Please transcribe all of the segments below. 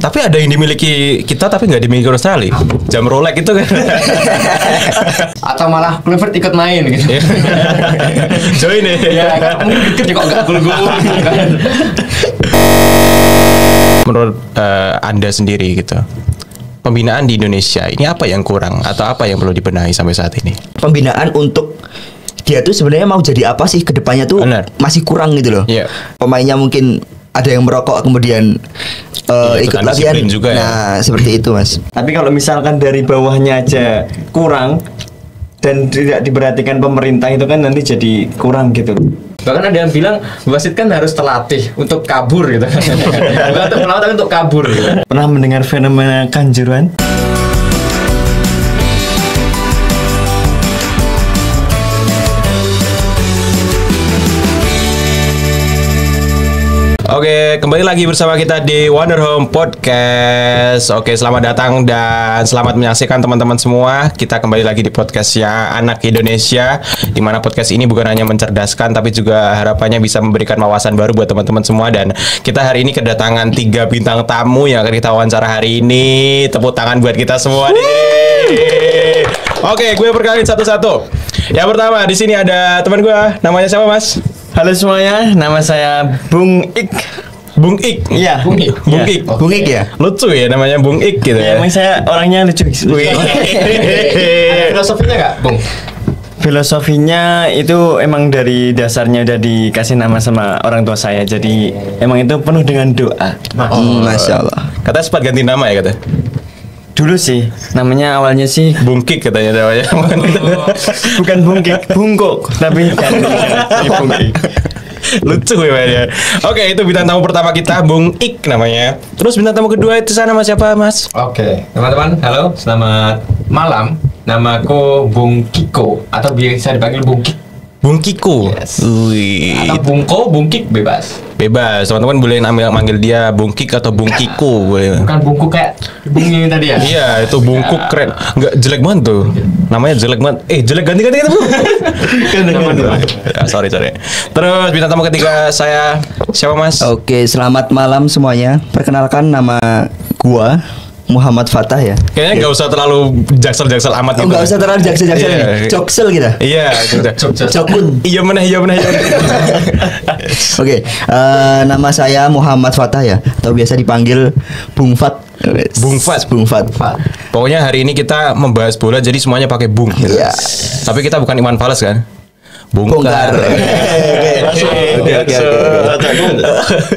Tapi ada yang dimiliki kita tapi nggak dimiliki Australia. Jam Rolex itu kan. Atau malah Kluivert ikut main gitu. Join ya. Ya, mungkin dikit kok nggak gol-gol gitu kan. Menurut Anda sendiri gitu, pembinaan di Indonesia ini apa yang kurang atau apa yang perlu dibenahi sampai saat ini? Pembinaan untuk dia tuh sebenarnya mau jadi apa sih kedepannya tuh Benar. masih kurang gitu loh. Iya. Pemainnya mungkin ada yang merokok kemudian Iya, ikut ikutan latihan. disiplin juga ya. Nah seperti itu mas. Tapi kalau misalkan dari bawahnya aja kurang dan tidak diperhatikan pemerintah itu kan nanti jadi kurang gitu. Bahkan ada yang bilang wasit kan harus terlatih untuk kabur gitu. Bukan untuk melawan tapi untuk kabur gitu. Pernah mendengar fenomena kanjuruhan? Oke, kembali lagi bersama kita di Wonder Home Podcast. Oke, selamat datang dan selamat menyaksikan teman-teman semua. Kita kembali lagi di podcastnya Anak Indonesia, di mana podcast ini bukan hanya mencerdaskan, tapi juga harapannya bisa memberikan wawasan baru buat teman-teman semua. Dan kita hari ini kedatangan 3 bintang tamu yang akan kita wawancara hari ini. Tepuk tangan buat kita semua di sini. Oke, gue perkenalin satu-satu. Yang pertama di sini ada teman gue, namanya siapa Mas? Halo semuanya, nama saya Bung Ik. Bung Ik. Iya, Bung Ik. Bung Iya. Ik. Bung Ik ya. Lucu ya namanya Bung Ik gitu ya. Emang saya orangnya lucu. Ada filosofinya nggak, Bung? Filosofinya itu emang dari dasarnya udah dikasih nama sama orang tua saya. Jadi emang itu penuh dengan doa. Masya Allah. Katanya sempat ganti nama ya kata. Dulu sih, namanya awalnya sih Bung Kik katanya namanya. bukan bungkik, bungkuk, tapi bungkik. Lucu ya. Oke, itu bintang tamu pertama kita Bung Ik namanya. Terus bintang tamu kedua itu sana Mas siapa Mas? Oke, teman-teman, halo, selamat malam. Namaku Bung Kiko atau biasa dipanggil Bung Kik. Bung Kiko. Yes. Wih. Atau Bungko, Bung Kik bebas. Bebas, teman-teman boleh manggil dia Bung Kik atau Bung Kiko boleh. Bukan bungku kayak bunyi tadi ya. Iya, itu bungkuk keren. Enggak jelek banget tuh. Namanya jelek banget. Jelek ganti-ganti gitu. Sorry. Terus bintang tamu ketiga saya siapa Mas? Oke, selamat malam semuanya. Perkenalkan nama gua Muhammad Fatah ya. Kayaknya nggak usah terlalu jaksel-jaksel amat gitu. Enggak usah terlalu jaksel-jaksel Iya. nih. Joksel kita. Iya, gitu. Jokun. Iya mana. Oke, nama saya Muhammad Fatah ya, atau biasa dipanggil Bung Fat. Bung Fat. Bung Fat. Pokoknya hari ini kita membahas bola jadi semuanya pakai bung. Gitu. Iya. Tapi kita bukan Iwan Fals kan? Bongkar. Oke.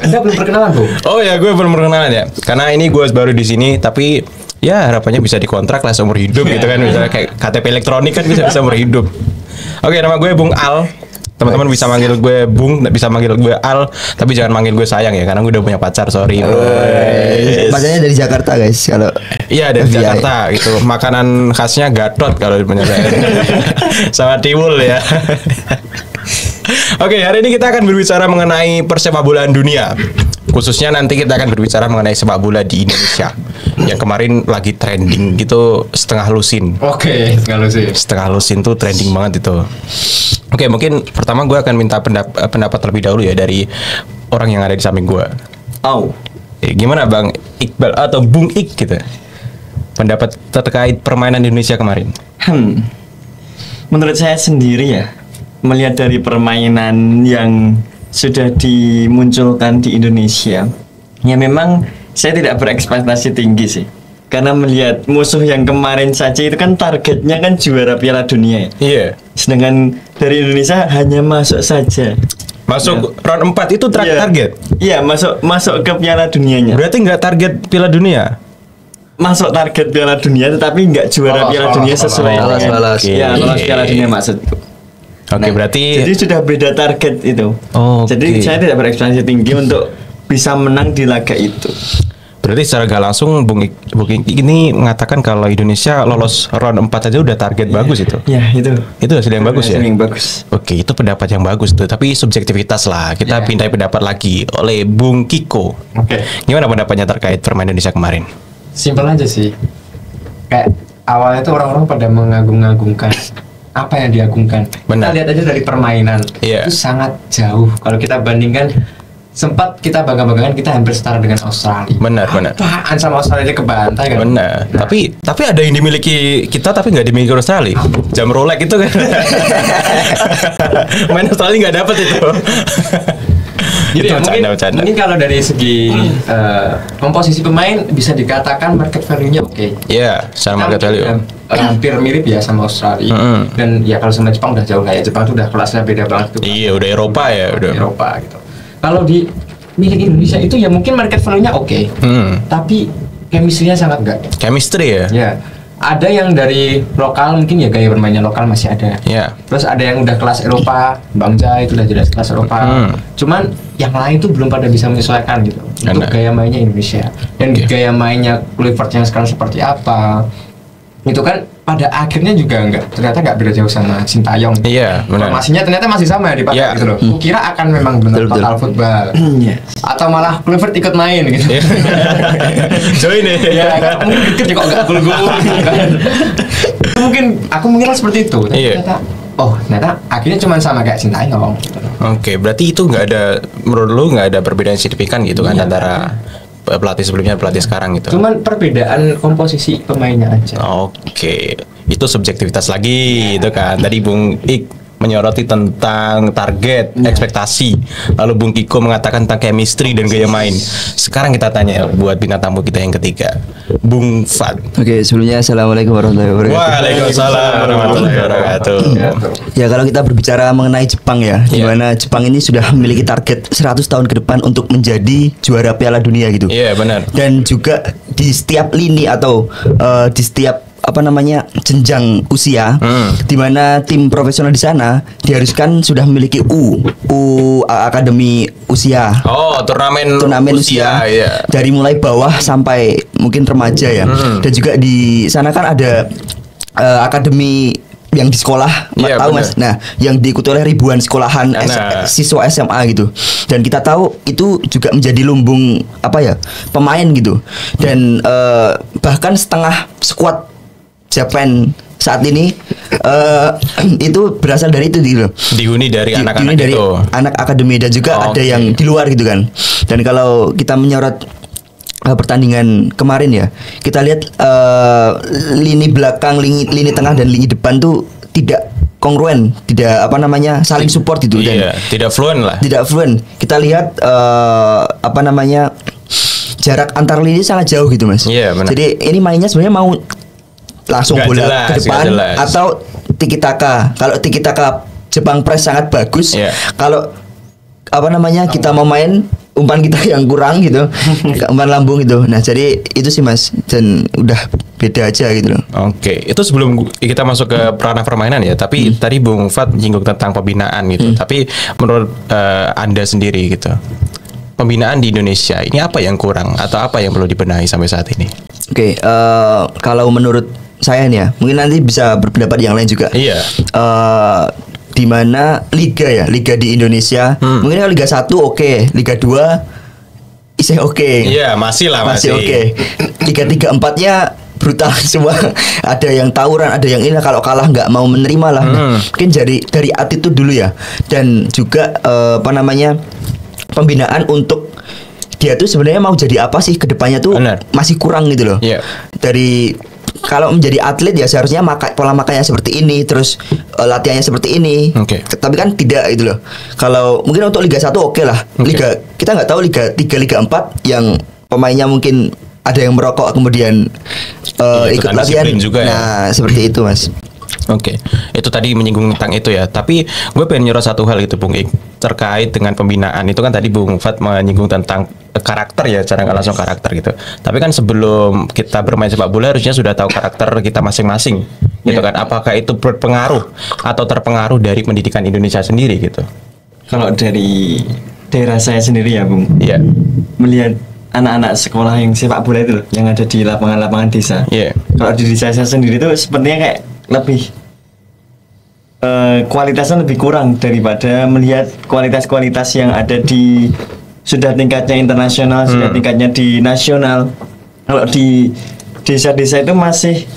Anda belum perkenalan, Bung? Oh ya, gue belum perkenalan ya. Karena ini gue baru di sini, tapi ya harapannya bisa dikontrak lah seumur hidup gitu kan. Misalnya kayak KTP elektronik kan bisa seumur hidup. Oke, nama gue Bung Al. Teman-teman bisa manggil gue Bung, bisa manggil gue Al, tapi jangan manggil gue sayang ya, karena gue udah punya pacar, sorry. Pacarnya dari Jakarta guys, kalau Iya dari FBI. Jakarta gitu. Makanan khasnya Gatot kalau di saya. Sama tiwul ya. Oke, hari ini kita akan berbicara mengenai persepak bolaan dunia. Khususnya nanti kita akan berbicara mengenai sepak bola di Indonesia. Yang kemarin lagi trending gitu setengah lusin. Oke, kalau sih. Setengah lusin tuh trending banget itu. Oke, mungkin pertama gue akan minta pendapat terlebih dahulu ya dari orang yang ada di samping gue. Gimana Bang Iqbal atau Bung Ik gitu? Pendapat terkait permainan Indonesia kemarin? Menurut saya sendiri ya, melihat dari permainan yang sudah dimunculkan di Indonesia, ya memang saya tidak berekspektasi tinggi sih. Karena melihat musuh yang kemarin saja itu kan targetnya kan juara Piala Dunia ya. Iya. Sedangkan dari Indonesia hanya masuk saja. Masuk round 4 itu Iya. target? Iya, masuk ke Piala Dunianya. Berarti nggak target Piala Dunia? Masuk target Piala Dunia tetapi nggak juara Piala Dunia sesuai dengan lolos. ya lolos Piala Dunia maksudku. Oke, berarti Jadi sudah beda target itu. Oh, Jadi oke. saya tidak berekspektasi tinggi untuk bisa menang di laga itu. Berarti secara gak langsung Bung Ik ini mengatakan kalau Indonesia lolos round 4 aja udah target bagus itu. Ya itu. Itu hasil yang bagus ya? Hasil yang bagus. Oke, itu pendapat yang bagus tuh. Tapi subjektivitas lah. Kita pindahin pendapat lagi oleh Bung Kiko. Oke. Gimana pendapatnya terkait permainan Indonesia kemarin? Simpel aja sih. Kayak awalnya tuh orang-orang pada mengagung-agungkan apa yang diagungkan. Benar. Kita lihat aja dari permainan. Iya. Itu sangat jauh. Kalau kita bandingkan sempat kita bangga-banggakan kita hampir setara dengan Australia. Benar. Apaan sama Australia kebantai kan? Benar. Tapi ada yang dimiliki kita tapi nggak dimiliki Australia. Jam Rolex itu kan. Main Australia nggak dapet itu. Jadi ya, mungkin kalau dari segi komposisi pemain bisa dikatakan market value-nya oke. Iya, sama market value. Hampir mirip ya sama Australia. Dan ya kalau sama Jepang udah jauh lah ya. Jepang tuh udah kelasnya beda banget tuh. Iya, udah Eropa ya, udah. Eropa gitu. Kalau di milik Indonesia itu ya mungkin market value-nya oke. Tapi chemistry-nya sangat enggak. Chemistry ya? Ya. Ada yang dari lokal mungkin ya gaya bermainnya lokal masih ada. Yeah. Terus ada yang udah kelas Eropa, Bangja itu udah jelas kelas Eropa. Cuman yang lain tuh belum pada bisa menyesuaikan gitu untuk gaya mainnya Indonesia. Dan gaya mainnya Kluivert yang sekarang seperti apa? Itu kan pada akhirnya juga ternyata nggak beda jauh sama Sintayong. Iya, benar. Formasinya ternyata masih sama ya dipakai gitu loh. Kukira akan memang benar total football. Atau malah Kluivert ikut main gitu. Join deh. Ya, mungkin dikit ya kok nggak gol-gol. Mungkin aku mengira seperti itu. Ternyata akhirnya cuma sama kayak Sintayong. Oke, berarti itu nggak ada, menurut lu nggak ada perbedaan signifikan gitu kan antara pelatih sebelumnya dan pelatih sekarang gitu. Cuman perbedaan komposisi pemainnya aja. Oke, itu subjektivitas lagi itu kan. Tadi Bung Ik menyoroti tentang target, ekspektasi. Lalu Bung Kiko mengatakan tentang chemistry dan gaya main. Sekarang kita tanya buat bintang tamu kita yang ketiga, Bung Fat. Oke, sebelumnya assalamualaikum warahmatullahi wabarakatuh. Waalaikumsalam warahmatullahi wabarakatuh. Ya, kalau kita berbicara mengenai Jepang ya, di mana Jepang ini sudah memiliki target 100 tahun ke depan untuk menjadi juara Piala Dunia gitu. Iya, benar. Dan juga di setiap lini atau di setiap jenjang usia, di mana tim profesional di sana diharuskan sudah memiliki akademi usia. Oh, turnamen usia. Iya. Dari mulai bawah sampai mungkin remaja ya. Dan juga di sana kan ada akademi yang di sekolah, tahu Mas. Nah, yang diikuti oleh ribuan sekolahan siswa SMA gitu. Dan kita tahu itu juga menjadi lumbung pemain gitu. Dan bahkan setengah skuad Japan saat ini itu berasal dari itu gitu. Dihuni dari anak-anak dari itu. Anak akademi dan juga ada yang di luar gitu kan. Dan kalau kita menyorot pertandingan kemarin ya, kita lihat lini belakang, lini tengah dan lini depan tuh tidak kongruen, tidak saling support itu. Dan tidak fluent lah. Tidak fluent. Kita lihat jarak antar lini sangat jauh gitu Mas. Iya, benar. Jadi ini mainnya sebenarnya mau langsung bola ke depan atau tiki taka. Kalau tiki taka Jepang press sangat bagus. Kalau kita mau main umpan kita yang kurang gitu, umpan lambung gitu. Nah, jadi itu sih Mas, dan udah beda aja gitu loh. Oke, itu sebelum kita masuk ke ranah permainan ya, tapi tadi Bung Fat menyinggung tentang pembinaan gitu. Tapi menurut Anda sendiri gitu, pembinaan di Indonesia ini apa yang kurang atau apa yang perlu dibenahi sampai saat ini? Oke, kalau menurut saya nih ya, mungkin nanti bisa berpendapat yang lain juga. Iya. Di mana liga di Indonesia, mungkin kalau Liga 1 oke, Liga 2 isih oke. Iya, masih oke. Liga 3 4-nya brutal semua. Ada yang tawuran, ada yang ini kalau kalah nggak mau menerima lah. Mungkin dari attitude dulu ya. Dan juga pembinaan untuk dia tuh sebenarnya mau jadi apa sih kedepannya tuh masih kurang gitu loh. Dari kalau menjadi atlet ya seharusnya pola makannya seperti ini, terus latihannya seperti ini. Tapi kan tidak gitu loh. Kalau mungkin untuk Liga 1 oke lah. Liga kita nggak tahu Liga 3, Liga 4 yang pemainnya mungkin ada yang merokok kemudian ikut latihan juga. Nah, seperti itu Mas. Oke, itu tadi menyinggung tentang itu ya. Tapi gue pengen nyorot satu hal gitu Bung Ik, terkait dengan pembinaan. Itu kan tadi Bung Fat menyinggung tentang karakter ya, cara nggak langsung karakter gitu. Tapi kan sebelum kita bermain sepak bola harusnya sudah tahu karakter kita masing-masing gitu kan. Apakah itu berpengaruh atau terpengaruh dari pendidikan Indonesia sendiri gitu? Kalau dari daerah saya sendiri ya Bung, melihat anak-anak sekolah yang sepak bola itu yang ada di lapangan-lapangan desa. Kalau di desa saya sendiri itu sepertinya kayak lebih kualitasnya lebih kurang daripada melihat kualitas-kualitas yang ada di sudah tingkatnya internasional, sudah tingkatnya di nasional. Kalau di desa-desa itu masih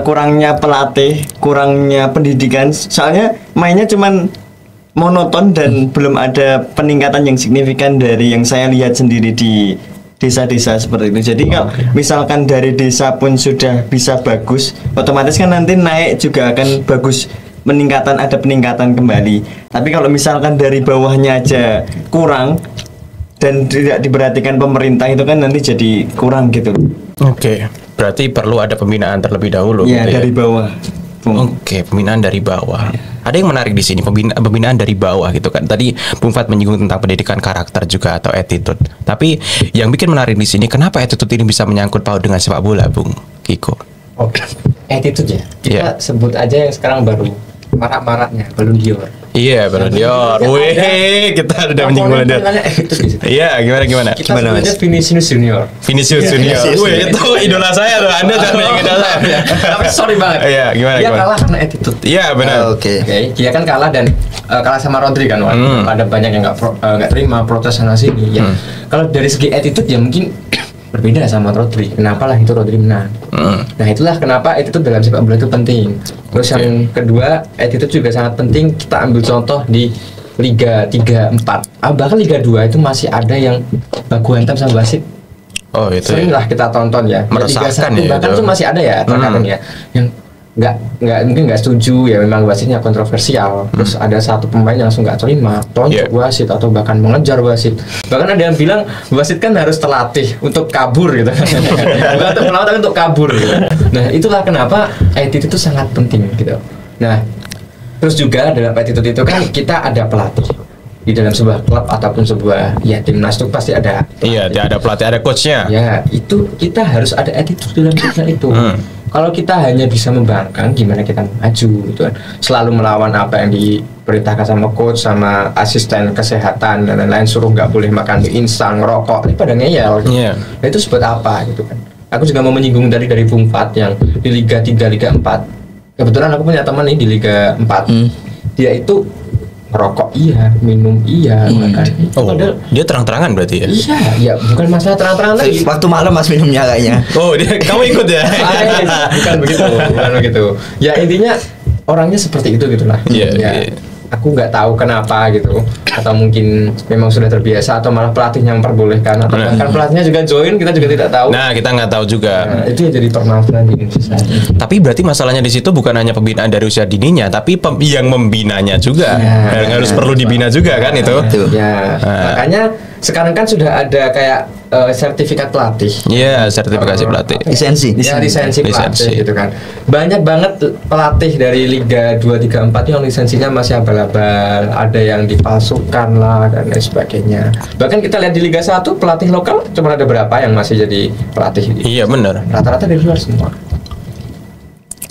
kurangnya pelatih, kurangnya pendidikan. Soalnya mainnya cuman monoton dan belum ada peningkatan yang signifikan dari yang saya lihat sendiri di desa-desa seperti itu. Jadi kalau misalkan dari desa pun sudah bisa bagus, otomatis kan nanti naik juga akan bagus, ada peningkatan kembali. Tapi kalau misalkan dari bawahnya aja kurang dan tidak diperhatikan pemerintah, itu kan nanti jadi kurang gitu. Oke, berarti perlu ada pembinaan terlebih dahulu. Ya, gitu dari bawah. Oke, pembinaan dari bawah. Ada yang menarik di sini, pembinaan dari bawah gitu kan. Tadi Bung Fat menyinggung tentang pendidikan karakter juga atau attitude. Tapi yang bikin menarik di sini, kenapa attitude ini bisa menyangkut paut dengan sepak bola, Bung Kiko? Oke, attitude ya. Kita sebut aja yang sekarang baru marak-maraknya Ballon d'Or. Iya, Ballon d'Or. Wih, kita udah menyinggung Ballon d'Or. Iya, gimana? Kita sebutnya Vinicius Junior. Vinicius Junior. Wih, itu idola saya tuh. Anda jangan yang idola saya. Tapi sorry banget. Iya, gimana? Dia kalah karena attitude. Iya, benar. Oke. Dia kan kalah dan kalah sama Rodri kan. Ada banyak yang nggak terima, protes sana sini. Ya. Kalau dari segi attitude ya mungkin berbeda sama Rodri. Kenapa lah itu Rodri menang? Nah itulah kenapa attitude dalam sepak bola itu penting. Terus yang kedua, attitude juga sangat penting. Kita ambil contoh di Liga 3, 4, bahkan Liga 2 itu masih ada yang baku hantam sama wasit. Oh itu. Sering lah kita tonton ya. Meresahkan Liga 1 bahkan itu masih ada ya terkadang ya. Yang mungkin nggak setuju ya, memang wasitnya kontroversial. Terus ada satu pemain yang langsung nggak terima, tonjok wasit atau bahkan mengejar wasit. Bahkan ada yang bilang wasit kan harus terlatih untuk kabur gitu. Bukan untuk melawan tapi untuk kabur gitu. Nah itulah kenapa attitude itu sangat penting gitu. Nah terus juga dalam attitude itu kan kita ada pelatih di dalam sebuah klub ataupun sebuah timnas itu pasti ada pelatih. Iya, ada pelatih, ada coachnya. Ya itu kita harus ada attitude dalam timnas itu. Kalau kita hanya bisa membangkang, gimana kita maju gitu kan? Selalu melawan apa yang diperintahkan sama coach, sama asisten kesehatan dan lain-lain, suruh nggak boleh makan mie instan, ngerokok, ini pada ngeyel. Gitu. Nah, itu sebut apa gitu kan? Aku juga mau menyinggung dari Bung Fat yang di Liga 3, Liga 4. Kebetulan aku punya teman nih di Liga 4. Dia itu ngerokok iya, minum iya, makan. Padahal dia terang-terangan berarti ya? Iya, ya bukan masalah terang-terangan lagi. Waktu malam Mas minumnya kayaknya. Oh, kamu ikut ya? bukan begitu. Ya intinya orangnya seperti itu gitulah. Iya. Aku nggak tahu kenapa gitu, atau mungkin memang sudah terbiasa, atau malah pelatihnya memperbolehkan, atau bahkan pelatihnya juga join, kita juga tidak tahu. Nah, kita nggak tahu juga. Nah, itu yang jadi permasalahan di Indonesia. Tapi berarti masalahnya di situ bukan hanya pembinaan dari usia dininya, tapi yang membinanya juga. Harus perlu dibina juga kan itu. Ya, makanya sekarang kan sudah ada kayak sertifikat pelatih. Iya, sertifikasi pelatih. Lisensi pelatih gitu kan. Banyak banget pelatih dari Liga 2, 3, 4 yang lisensinya masih abal-abal, ada yang dipalsukan lah dan lain sebagainya. Bahkan kita lihat di Liga 1 pelatih lokal cuma ada berapa yang masih jadi pelatih. Iya, benar. Rata-rata dari luar semua.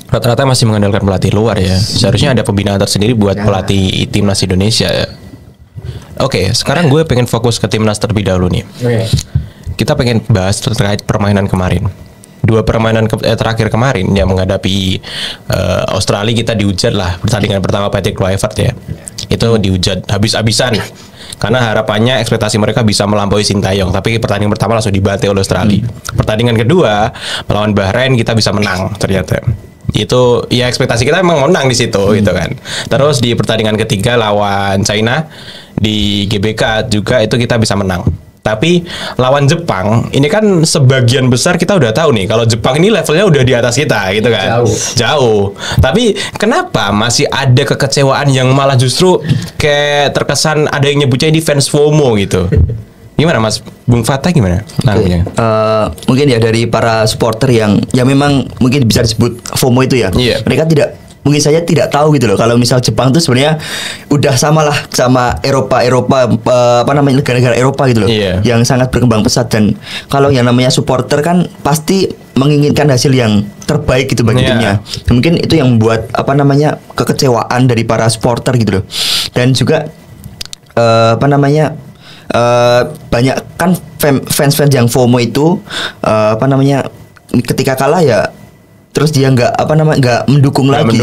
Rata-rata masih mengandalkan pelatih luar ya. Seharusnya ada pembinaan tersendiri buat pelatih timnas Indonesia ya. Oke, sekarang gue pengen fokus ke timnas terlebih dahulu nih. Kita pengen bahas terkait permainan kemarin. 2 permainan terakhir kemarin yang menghadapi Australia, kita dihujat lah. Pertandingan pertama Patrick Kluivert ya, itu dihujat habis-habisan karena harapannya ekspektasi mereka bisa melampaui Sintayong, tapi pertandingan pertama langsung dibantai oleh Australia. Pertandingan kedua melawan Bahrain kita bisa menang ternyata. Itu ya ekspektasi kita memang menang di situ gitu kan. Terus di pertandingan ketiga lawan China di GBK juga itu kita bisa menang. Tapi lawan Jepang ini kan sebagian besar kita udah tahu nih kalau Jepang ini levelnya udah di atas kita gitu kan. Jauh. Tapi kenapa masih ada kekecewaan yang malah justru kayak terkesan ada yang nyebutnya ini fans FOMO gitu. Gimana Mas Bung Fatah gimana? Mungkin ya dari para supporter yang memang mungkin bisa disebut FOMO itu ya. Mereka mungkin saya tidak tahu gitu loh kalau misal Jepang tuh sebenarnya udah samalah sama Eropa negara-negara Eropa gitu loh, yang sangat berkembang pesat. Dan kalau yang namanya supporter kan pasti menginginkan hasil yang terbaik gitu bagi timnya. Mungkin itu yang membuat kekecewaan dari para supporter gitu loh. Dan juga banyak kan fans-fans yang FOMO itu ketika kalah ya terus dia nggak mendukung lagi,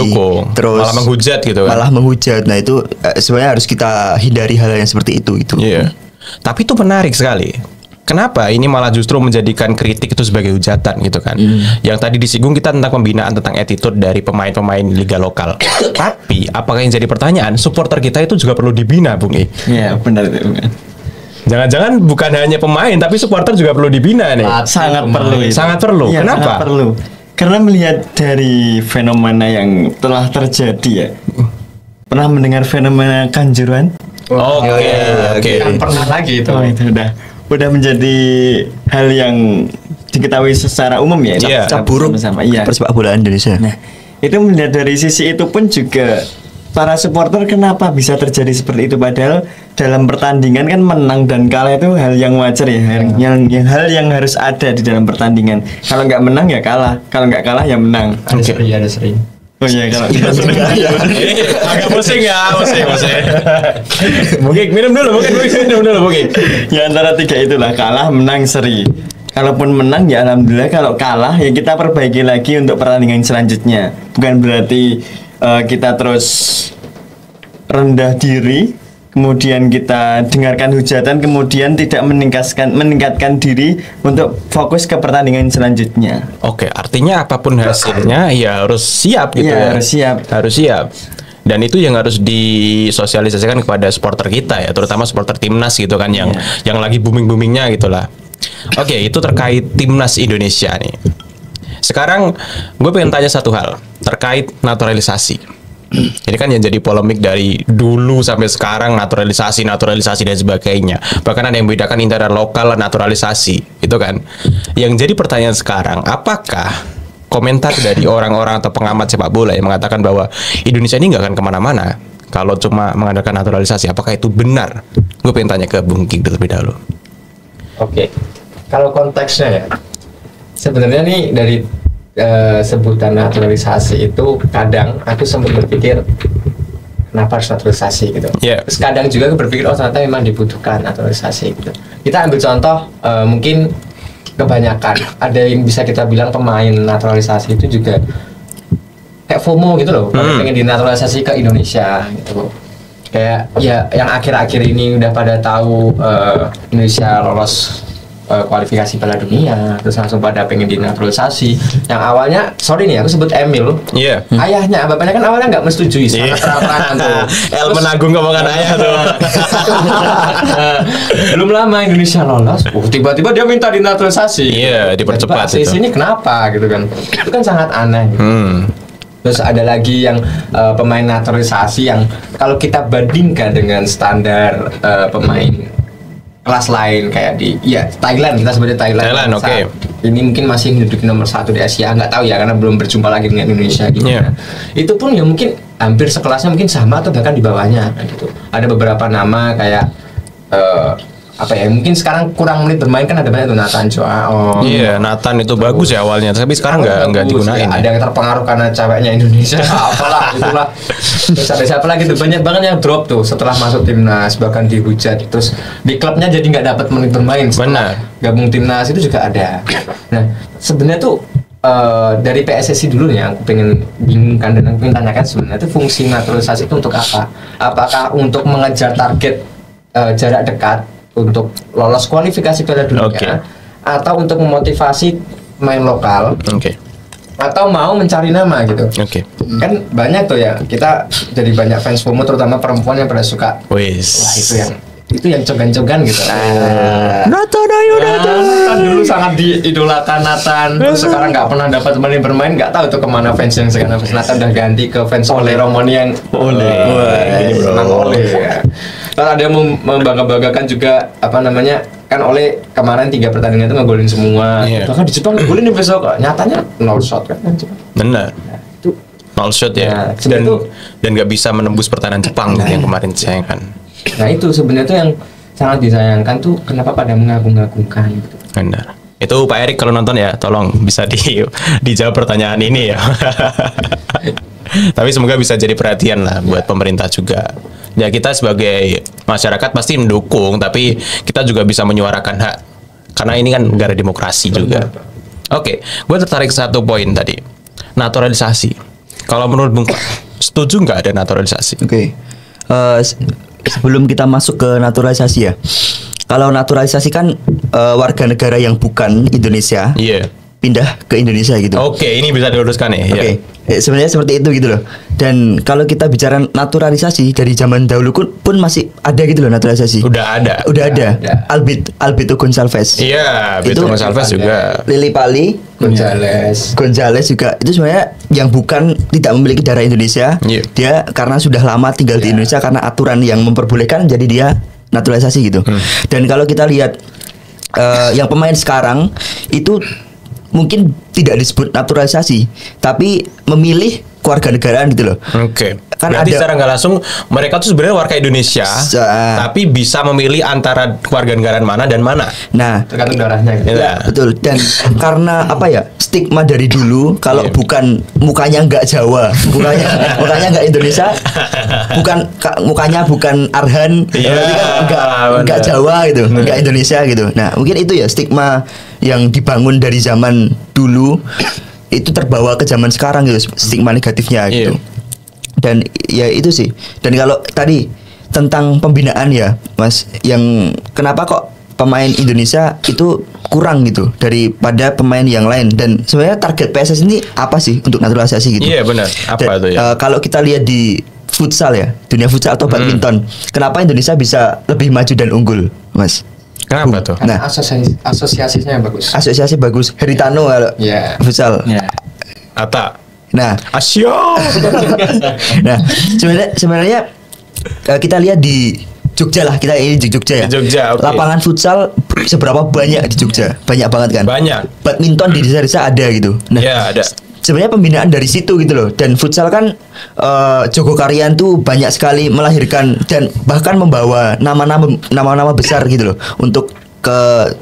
terus malah menghujat gitu kan. Nah itu sebenarnya harus kita hindari hal yang seperti itu gitu. Tapi itu menarik sekali. kenapa ini malah justru menjadikan kritik itu sebagai hujatan gitu kan? Yang tadi disinggung kita tentang pembinaan tentang attitude dari pemain-pemain liga lokal. Tapi apakah yang jadi pertanyaan, supporter kita itu juga perlu dibina, Bung I? Iya, benar itu. Jangan-jangan bukan hanya pemain tapi supporter juga perlu dibina nih. Sangat perlu. Sangat perlu. Ya, kenapa? Sangat perlu. Karena melihat dari fenomena yang telah terjadi ya. Pernah mendengar fenomena Kanjuruhan? Oke. Kan pernah lagi itu. Oh, itu udah menjadi hal yang diketahui secara umum ya. Iya. Cap buruk sama. Iya. persepak bolaan Indonesia. Nah, itu melihat dari sisi itu pun juga para supporter kenapa bisa terjadi seperti itu, padahal dalam pertandingan kan menang dan kalah itu hal yang wajar ya, hal yang harus ada di dalam pertandingan. Kalau nggak menang ya kalah, kalau nggak kalah ya menang. Ada seri. Oh iya, kalau Agak pusing ya, pusing. Mungkin minum dulu, mungkin. Ya antara tiga itulah, kalah, menang, seri. Kalaupun menang ya alhamdulillah, kalau kalah ya kita perbaiki lagi untuk pertandingan selanjutnya. Bukan berarti kita terus rendah diri, kemudian kita dengarkan hujatan, kemudian tidak meningkatkan diri untuk fokus ke pertandingan selanjutnya. Oke, artinya apapun hasilnya ya harus siap gitu ya. Harus siap. Dan itu yang harus disosialisasikan kepada supporter kita ya, terutama supporter timnas gitu kan yang lagi booming-boomingnya gitulah. Oke, itu terkait timnas Indonesia nih. Sekarang gue pengen tanya satu hal terkait naturalisasi. Ini kan yang jadi polemik dari dulu sampai sekarang, naturalisasi dan sebagainya. Bahkan ada yang membedakan antara lokal dan naturalisasi, itu kan. Yang jadi pertanyaan sekarang, apakah komentar dari orang-orang atau pengamat sepak bola yang mengatakan bahwa Indonesia ini nggak akan kemana-mana kalau cuma mengadakan naturalisasi, apakah itu benar? Gue pengen tanya ke Bung King terlebih dahulu. Oke, kalau konteksnya ya, sebenarnya nih dari sebutan naturalisasi itu kadang aku sempat berpikir kenapa harus naturalisasi gitu. Terus kadang juga aku berpikir oh ternyata memang dibutuhkan naturalisasi gitu. Kita ambil contoh mungkin kebanyakan ada yang bisa kita bilang pemain naturalisasi itu juga kayak FOMO gitu loh, pengen dinaturalisasi ke Indonesia gitu. Kayak ya yang akhir-akhir ini udah pada tahu Indonesia lolos kualifikasi Piala Dunia, terus langsung pada pengen dinaturalisasi. Yang awalnya, sorry nih, aku sebut Emil. Ayahnya, bapaknya kan awalnya nggak menyetujui, sangat terang-terangan tuh. El menanggung ngomongan ayah tuh. Belum lama Indonesia lolos, tiba-tiba dia minta dinaturalisasi. Dipercepat itu. Ini kenapa gitu kan? Itu kan sangat aneh. Gitu. Terus ada lagi yang pemain naturalisasi yang kalau kita bandingkan dengan standar pemain kelas lain kayak di Thailand, kita sebutnya Thailand oke. Ini mungkin masih menduduki nomor 1 di Asia, nggak tahu ya karena belum berjumpa lagi dengan Indonesia gitu. Itu pun ya mungkin hampir sekelasnya mungkin sama atau bahkan di bawahnya gitu. Ada beberapa nama kayak mungkin sekarang kurang menit bermain kan ada banyak tuh Nathan Joao. Nathan itu bagus ya awalnya, tapi sekarang nggak digunain. Ada yang terpengaruh karena ceweknya Indonesia, apalah itulah. Terus ada siapa lagi tuh, banyak banget yang drop tuh setelah masuk timnas, bahkan dihujat. Terus di klubnya jadi nggak dapat menit bermain. Benar. Gabung timnas itu juga ada. Nah sebenarnya tuh dari PSSI dulu ya, aku pengen bingungkan dan aku pengen tanyakan sebenarnya itu fungsi naturalisasi itu untuk apa? Apakah untuk mengejar target jarak dekat untuk lolos kualifikasi Piala Dunia, atau untuk memotivasi main lokal, atau mau mencari nama gitu. Kan banyak tuh ya, kita jadi banyak fans FOMO terutama perempuan yang pada suka. Wah itu yang cogan-cogan gitu. Nathan, ayo Nathan. Nathan dulu sangat diidolakan Nathan, terus sekarang nggak pernah dapat menit bermain, nggak tahu tuh kemana fans yang sekarang fans Nathan udah ganti ke fans Ole Romoni yang senang Ole ya. Kalau ada yang membangga-banggakan juga kan Ole kemarin 3 pertandingan itu ngegolin semua. Bahkan di Jepang ngegolin di besok, nyatanya 0 shot kan benar. Itu 0 shot ya. Dan nggak bisa menembus pertahanan Jepang yang kemarin disayangkan. Nah itu sebenarnya tuh yang sangat disayangkan tuh kenapa pada mengagung-agungkan gitu. Benar. Itu Pak Erik kalau nonton ya tolong bisa dijawab pertanyaan ini ya. Tapi semoga bisa jadi perhatian lah buat pemerintah juga. Ya kita sebagai masyarakat pasti mendukung, tapi kita juga bisa menyuarakan hak. Karena ini kan negara demokrasi juga. Oke, gue tertarik satu poin tadi. Naturalisasi. Kalau menurut Bung Pak, setuju nggak ada naturalisasi? Sebelum kita masuk ke naturalisasi ya, kalau naturalisasi kan warga negara yang bukan Indonesia pindah ke Indonesia gitu. Oke, ini bisa diluruskan ya. Oke. Sebenarnya seperti itu gitu loh. Dan kalau kita bicara naturalisasi dari zaman dahulu pun masih ada gitu loh naturalisasi. Udah ada. Alberto Gonçalves. Iya, Alberto Gonçalves juga. Lili Pali, Gonzales juga. Itu sebenarnya yang bukan tidak memiliki darah Indonesia. Dia karena sudah lama tinggal di Indonesia karena aturan yang memperbolehkan, jadi dia naturalisasi gitu. Dan kalau kita lihat yang pemain sekarang itu mungkin tidak disebut naturalisasi, tapi memilih kewarganegaraan gitu loh. Oke. Kan berarti secara nggak langsung mereka tuh sebenarnya warga Indonesia, tapi bisa memilih antara kewarganegaraan mana dan mana. Nah, tergantung darahnya. Gitu. Ya, betul. Dan karena apa ya, stigma dari dulu kalau bukan mukanya nggak Jawa, mukanya nggak Indonesia, mukanya bukan Arhan, berarti kan nggak Jawa gitu, nggak Indonesia gitu. Nah, mungkin itu ya stigma yang dibangun dari zaman dulu itu terbawa ke zaman sekarang gitu, stigma negatifnya gitu. Dan ya itu sih. Dan kalau tadi tentang pembinaan ya Mas, yang kenapa kok pemain Indonesia itu kurang gitu daripada pemain yang lain, dan sebenarnya target PSS ini apa sih untuk naturalisasi gitu? Iya benar. Apa itu ya? Kalau kita lihat di futsal ya, dunia futsal atau badminton, kenapa Indonesia bisa lebih maju dan unggul, Mas? Kenapa tuh? Nah, asosiasinya bagus. Asosiasi bagus. Heritano kalau futsal. Atta. Nah, Asio. Nah, sebenarnya kita lihat di Jogja lah, kita ini di Jogja ya. Jogja, lapangan futsal seberapa banyak di Jogja? Banyak banget kan? Banyak. Badminton di desa-desa ada gitu. Nah, ada. Sebenarnya pembinaan dari situ gitu loh. Dan futsal kan Jogokarian tuh banyak sekali melahirkan dan bahkan membawa nama-nama besar gitu loh untuk ke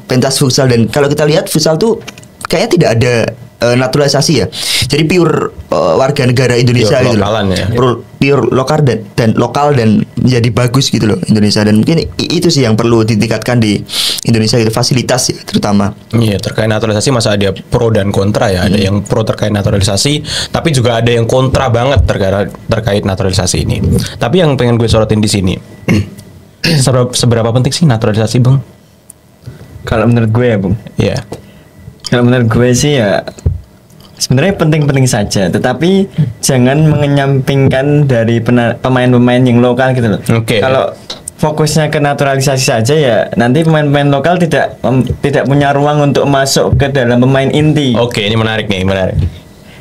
pentas futsal. Dan kalau kita lihat futsal tuh kayaknya tidak ada naturalisasi ya. Jadi pure warga negara Indonesia gitu loh. Ya. Pure lokal dan lokal dan menjadi bagus gitu loh Indonesia. Dan mungkin itu sih yang perlu ditingkatkan di Indonesia gitu, fasilitas ya, terutama. Iya, terkait naturalisasi masa ada pro dan kontra ya. Ada yang pro terkait naturalisasi, tapi juga ada yang kontra banget terkait naturalisasi ini. Tapi yang pengen gue sorotin di sini, seberapa penting sih naturalisasi, Bang? Kalau menurut gue ya, Bung. Iya. Kalau menurut gue sih ya sebenarnya penting-penting saja, tetapi jangan mengenyampingkan dari pemain-pemain yang lokal gitu loh. Kalau fokusnya ke naturalisasi saja ya nanti pemain-pemain lokal tidak punya ruang untuk masuk ke dalam pemain inti. Oke, ini menarik nih, menarik.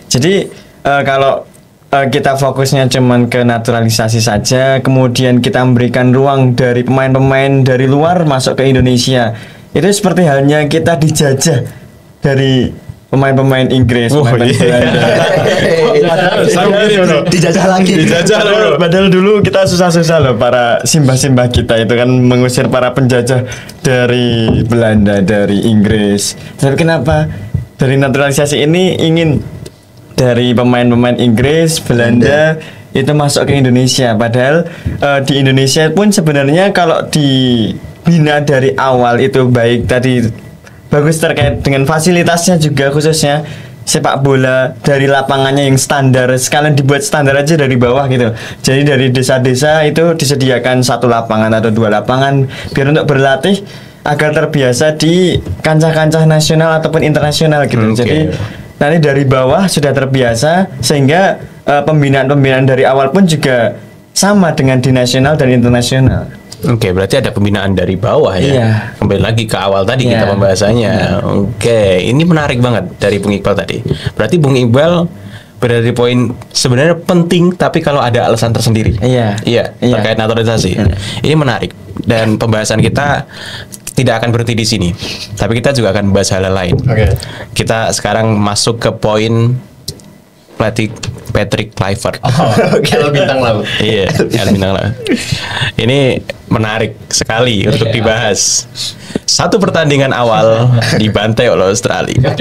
Jadi kalau kita fokusnya cuman ke naturalisasi saja, kemudian kita memberikan ruang dari pemain-pemain dari luar masuk ke Indonesia, itu seperti halnya kita dijajah dari pemain-pemain Inggris, dijajah lagi. Padahal dulu kita susah-susah loh, para simbah-simbah kita itu kan mengusir para penjajah dari Belanda, dari Inggris. Tapi kenapa dari naturalisasi ini ingin dari pemain-pemain Inggris, Belanda itu masuk ke Indonesia? Padahal di Indonesia pun sebenarnya kalau dibina dari awal itu baik tadi bagus terkait dengan fasilitasnya juga, khususnya sepak bola dari lapangannya yang standar, sekalian dibuat standar aja dari bawah gitu. Jadi dari desa-desa itu disediakan 1 lapangan atau 2 lapangan biar untuk berlatih agar terbiasa di kancah-kancah nasional ataupun internasional gitu. Jadi nanti dari bawah sudah terbiasa sehingga pembinaan-pembinaan dari awal pun juga sama dengan di nasional dan internasional. Oke, berarti ada pembinaan dari bawah ya. Iya. Kembali lagi ke awal tadi kita pembahasannya. Oke, ini menarik banget dari Bung Iqbal tadi. Berarti Bung Iqbal berada di poin sebenarnya penting, tapi kalau ada alasan tersendiri. Iya. Terkait naturalisasi. Ini menarik dan pembahasan kita tidak akan berhenti di sini. Tapi kita juga akan membahas hal lain. Kita sekarang masuk ke poin pelatih Patrick Kluivert. El Bintang Laut. Iya, El Bintang Laut. Ini menarik sekali untuk dibahas. Satu pertandingan awal dibantai oleh Australia.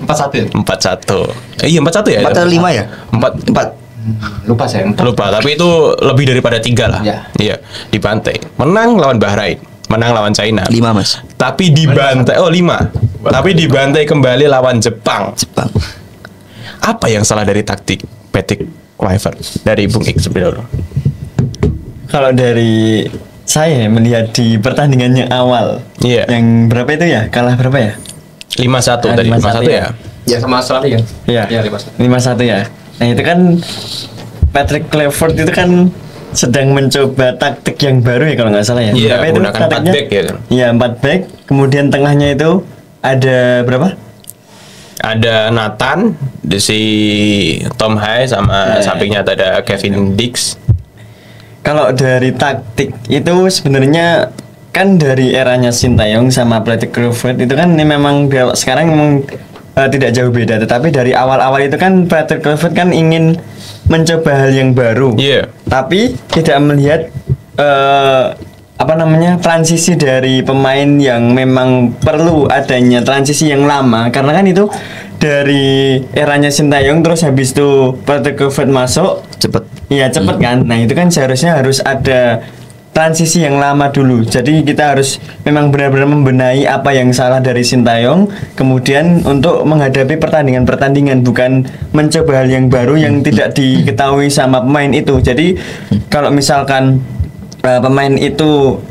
4-1. 4-1. Iya, 4-1 ya? 4-5 ya? 4. Lupa saya. Lupa, tapi itu lebih daripada 3 lah. Iya, dibantai. Menang lawan Bahrain, menang lawan China. 5, Mas. Tapi dibantai 5. Tapi dibantai kembali lawan Jepang. Apa yang salah dari taktik Patrick Kluivert dari Bung Ik sebelum dulu? Kalau dari saya melihat di pertandingan yang awal. Iya. Yang berapa itu ya? Kalah berapa ya? 5-1 tadi. 5-1 ya. Ya sama Australia kan? Iya. Ya 5-1 ya. Nah, itu kan Patrick Kluivert itu kan sedang mencoba taktik yang baru ya kalau nggak salah ya. Iya, Berapa itu menggunakan 4 back ya. Iya, 4 back. Kemudian tengahnya itu ada berapa? Ada Nathan, si Tom Hai sama sampingnya ada Kevin Dix. Kalau dari taktik itu sebenarnya kan dari eranya Sintayong sama Patrick Kluivert itu kan ini memang sekarang memang tidak jauh beda, tetapi dari awal-awal itu kan Patrick Kluivert kan ingin mencoba hal yang baru. Iya. Tapi tidak melihat transisi dari pemain yang memang perlu adanya transisi yang lama, karena kan itu dari eranya Sintayong terus habis itu Patrick Kluivert masuk cepet. Iya cepet kan. Nah itu kan seharusnya harus ada transisi yang lama dulu. Jadi kita harus memang benar-benar membenahi apa yang salah dari Sintayong, kemudian untuk menghadapi pertandingan-pertandingan, bukan mencoba hal yang baru yang tidak diketahui sama pemain itu. Jadi kalau misalkan pemain itu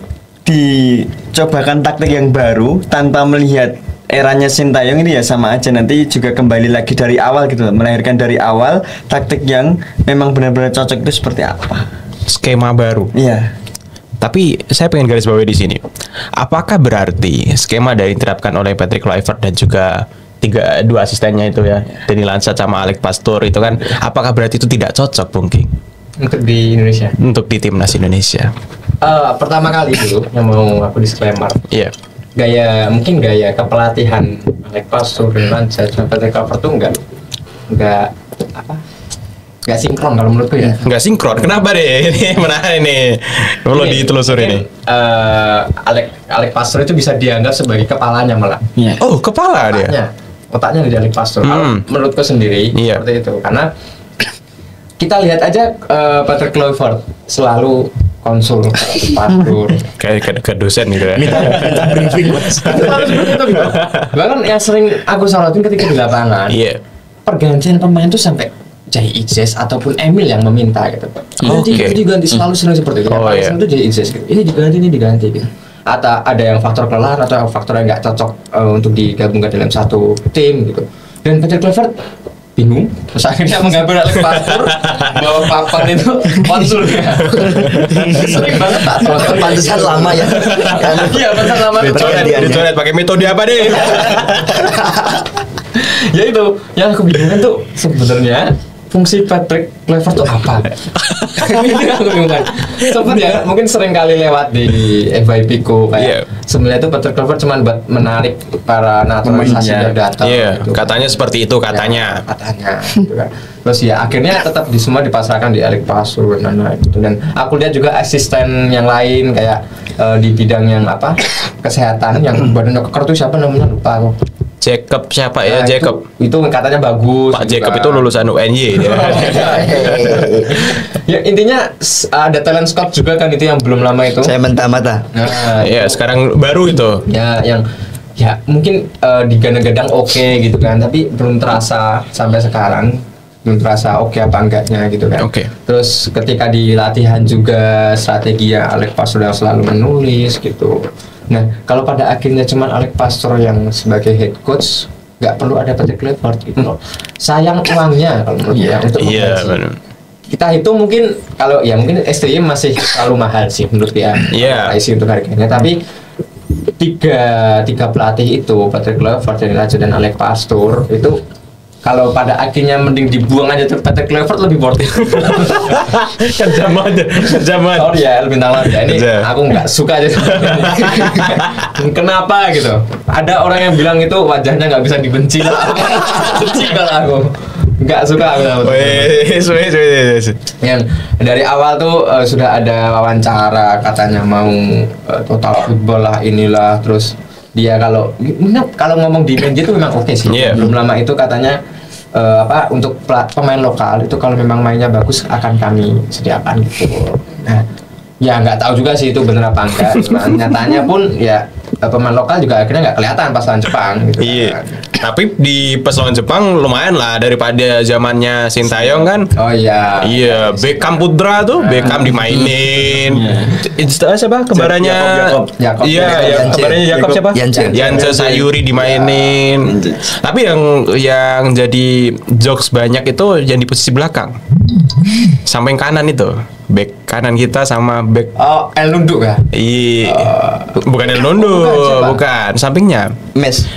dicobakan taktik yang baru tanpa melihat eranya Sintayong ini ya sama aja, nanti juga kembali lagi dari awal gitu, melahirkan dari awal taktik yang memang benar-benar cocok itu seperti apa. Skema baru. Iya. Tapi saya pengen garis bawahi di sini. Apakah berarti skema dari diterapkan oleh Patrick Kluivert dan juga dua asistennya itu ya, Danny Lansat sama Alex Pastoor itu kan, apakah berarti itu tidak cocok, Bung King? Untuk di Indonesia. Untuk di timnas Indonesia. Pertama kali dulu yang mau aku disclaimer. Iya. Mungkin gaya kepelatihan Alex Pastoor dan Lansat sama Patrick Kluivert tuh nggak sinkron kalau menurutku ya. Nggak sinkron. Kenapa deh? Ini menarik nih. Perlu ditelusuri nih. Alex Pastoor itu bisa dianggap sebagai kepalanya malah. Iya. Oh, kepala dia. Otaknya dari Alex Pastoor. Menurutku sendiri seperti itu. Karena kita lihat aja Patrick Kluivert selalu konsul Pastoor. Kayak ke dosen gitu ya. Minta briefing. Bahkan yang sering aku sorotin ketika di lapangan. Iya. Pergantian pemain tuh sampai Jai Idzes ataupun Emil yang meminta gitu. Ini diganti, selalu sering seperti itu. Yang itu Jai Idzes gitu. Ini diganti gitu. Atau ada yang faktor kelelahan atau yang faktor yang nggak cocok untuk digabungkan dalam satu tim gitu. Dan Patrick Kluivert bingung, terus akhirnya mengambil Alex Pastoor bawa papan itu konsul ya. Sering banget tak Pantesan lama ya. Iya, pantesan lama. Dicoret pakai metode apa deh? Ya itu, yang aku bingungkan tuh sebenarnya fungsi Patrick Kluivert tuh apa? Ini aku bingungkan. Sempat ya, mungkin sering kali lewat di FYP Pico kayak sebenarnya itu Patrick Kluivert cuma buat menarik para naturalisasi yang datang. Iya, gitu. Katanya seperti itu katanya. Gitu kan. Terus ya akhirnya tetap semua dipasarkan di Alex Pastoor gitu. Dan aku lihat juga asisten yang lain kayak di bidang yang kesehatan yang badannya keker tuh siapa namanya lupa aku. Jacob siapa ya? Jacob itu katanya bagus. Pak Jacob itu lulusan UNY dia. Ya intinya ada talent scout juga kan itu yang belum lama itu. Saya mentah-mata. Nah, ya sekarang baru itu. Ya yang mungkin digadang-gadang oke gitu kan, tapi belum terasa sampai sekarang. Belum terasa oke apa enggaknya gitu kan. Terus ketika di latihan juga strateginya Alex Pastoor yang selalu menulis gitu. Nah, kalau pada akhirnya cuman Alex Pastoor yang sebagai head coach, nggak perlu ada Patrick Kluivert gitu loh. Sayang uangnya kalau menurut saya untuk menggaji. Kita hitung mungkin kalau mungkin STY masih terlalu mahal sih menurut dia. Pricing untuk harganya, tapi tiga pelatih itu Patrick Kluivert, Danny Lansat dan Alex Pastoor itu kalau pada akhirnya mending dibuang aja tuh Patrick Kluivert lebih worth it. Kejam. Sorry ya, bintang laut ya. Ini aku nggak suka aja. Kenapa gitu? Ada orang yang bilang itu wajahnya nggak bisa dibenci lah. Benci kalau aku. Nggak suka aku. Yang dari awal tuh sudah ada wawancara katanya mau total football lah inilah, terus dia kalau ngomong di media itu memang oke sih. Belum lama itu katanya untuk pemain lokal itu kalau memang mainnya bagus akan kami sediakan gitu. Nah, ya nggak tahu juga sih itu benar apa enggak. Nyatanya pun ya pemain lokal juga akhirnya nggak kelihatan pas lawan Jepang gitu. Iya. Tapi di pas lawan Jepang lumayan lah daripada zamannya Sintayong kan. Oh iya. Iya, Beckham Putra tuh, Beckham dimainin. Siapa kembarannya? Jakob. Iya, kembarannya Jakob siapa? Yance Sayuri dimainin. Tapi yang jadi jokes banyak itu yang di posisi belakang. Samping kanan itu. Back kanan kita sama back El Nunduk ya? Iya. Bukan El Nunduk, bukan. Sampingnya Mes.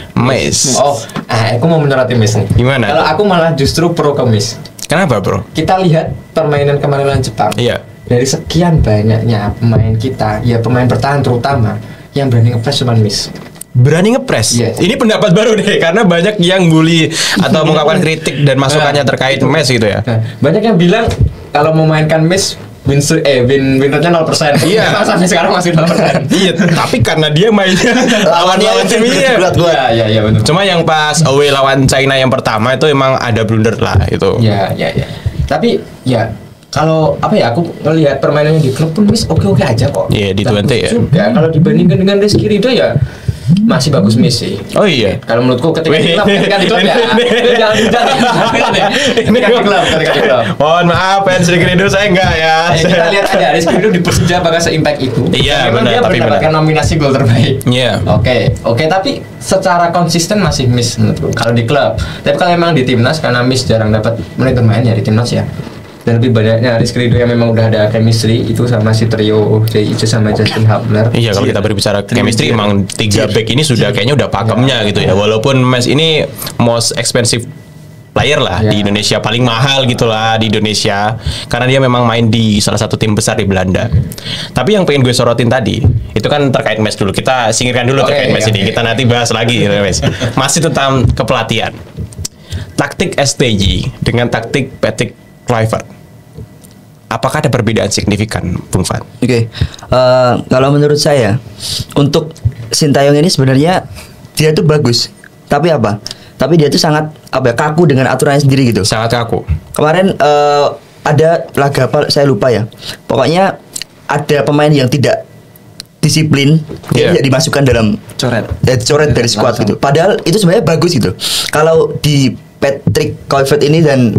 Aku mau menyoroti Mes nih. Gimana? Kalau aku malah justru pro ke Mes. Kenapa, Bro? Kita lihat permainan kemarin lawan Jepang. Iya. Dari sekian banyaknya pemain kita, ya pemain bertahan terutama, yang berani nge-press cuma Mes. Berani ngepres. Yes. Ini pendapat baru deh, karena banyak yang bully atau mengungkapkan kritik dan masukannya terkait Mes gitu ya. Nah, banyak yang bilang kalau memainkan Mes win rate-nya 0%. Iya. Sampai sekarang masih 0%. Iya, tapi karena dia mainnya lawan tim ini ya. Iya, betul. Cuma yang pas away lawan China yang pertama itu emang ada blunder lah itu. Iya. Tapi ya kalau aku ngelihat permainannya di klub pun Mes oke aja kok. Iya, di Twente ya. Juga kalau dibandingkan dengan Rizky Ridho ya masih bagus Mes sih. Oh iya. Kalau menurutku ketika di klub ya. Ketika di klub. Mohon maaf fans Rizky Ridho saya enggak ya. Kita lihat aja Rizky Ridho di Persija bakal se-impact itu. Iya, memang benar, dia tapi mendapatkan benar. nominasi gol terbaik. Iya. Oke, tapi secara konsisten masih Mes menurutku kalau di klub. Tapi kalau memang di timnas karena Mes jarang dapat menit bermain ya di timnas ya. Dan lebih banyaknya Rizky Ridho yang memang udah ada chemistry itu sama si trio J.I.C. sama Justin Hubner. Iya, kalau kita berbicara chemistry emang 3 back ini sudah kayaknya udah pakemnya gitu ya. Walaupun Mes ini most expensive player lah di Indonesia, paling mahal gitulah di Indonesia karena dia memang main di salah satu tim besar di Belanda. Tapi yang pengen gue sorotin tadi itu kan terkait Mes dulu. Kita singkirkan dulu terkait Mes ini. Kita nanti bahas lagi Mes. Masih tentang kepelatihan. Taktik STJ dengan taktik Patrick Kluivert. Apakah ada perbedaan signifikan, Bung Fan? Oke. Kalau menurut saya untuk Sintayong ini sebenarnya dia tuh bagus. Tapi apa? Tapi dia tuh sangat kaku dengan aturannya sendiri gitu. Sangat kaku. Kemarin ada laga apa saya lupa ya. Pokoknya ada pemain yang tidak disiplin, dia tidak dimasukkan dalam coret dari squad gitu. Padahal itu sebenarnya bagus gitu. Kalau di Patrick Kluivert ini dan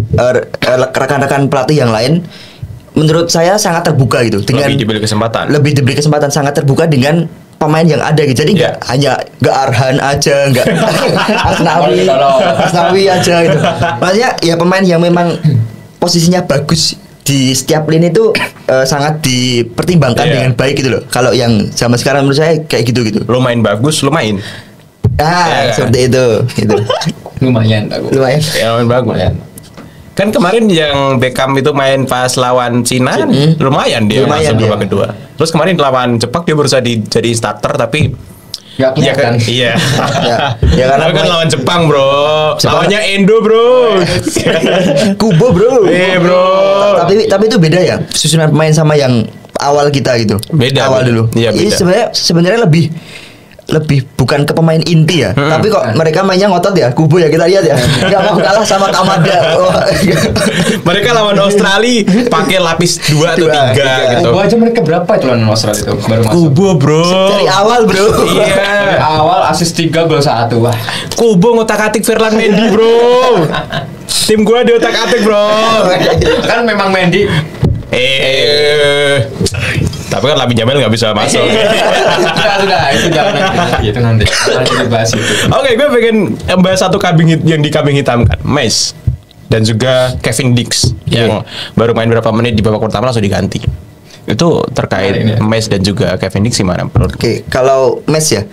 rekan-rekan pelatih yang lain, menurut saya sangat terbuka gitu. Dengan lebih diberi kesempatan sangat terbuka dengan pemain yang ada gitu. Jadi nggak Arhan aja, nggak Asnawi aja gitu. Maksudnya ya pemain yang memang posisinya bagus di setiap lini itu sangat dipertimbangkan dengan baik gitu loh. Kalau yang zaman sekarang menurut saya kayak gitu. Lo main bagus, lo main. Seperti itu. Lumayan bagus. Main bagus. Kan kemarin yang Beckham itu main pas lawan Cina lumayan dia masuk babak kedua. Terus kemarin lawan Jepang dia baru jadi starter tapi ya kan. Iya. Ya karena kan lawan Jepang, Bro. Lawannya Endo, Bro. Kubo, Bro. Bro. Tapi itu beda ya. Susunan pemain sama yang awal kita gitu. Beda. Awal dulu. Iya, ini beda. sebenarnya lebih bukan ke pemain inti ya, tapi kok mereka mainnya ngotot ya. Kubo ya kita lihat ya, nggak mau kalah sama Kamada. Mereka lawan Australia pakai lapis 2 atau 3 gitu. Kubo aja mereka berapa itu lawan Australia itu baru masuk. Kubo, Bro. Dari awal, Bro. Iya. Dari awal asis 3 gol 1. Wah. Kubo ngotak-atik Ferland Mendy, Bro. Tim gua diotak-atik, Bro. Kan memang Mendy. Tapi kan Lamine Yamal nggak bisa masuk. Sudah, itu jangan nanti dibahas itu. Oke, gue pengen bahas satu kambing yang dikambing hitamkan, Mes dan juga Kevin Dix yang baru main berapa menit di babak pertama langsung diganti. Itu terkait Mes dan juga Kevin Dix gimana? Oke, kalau Mes ya,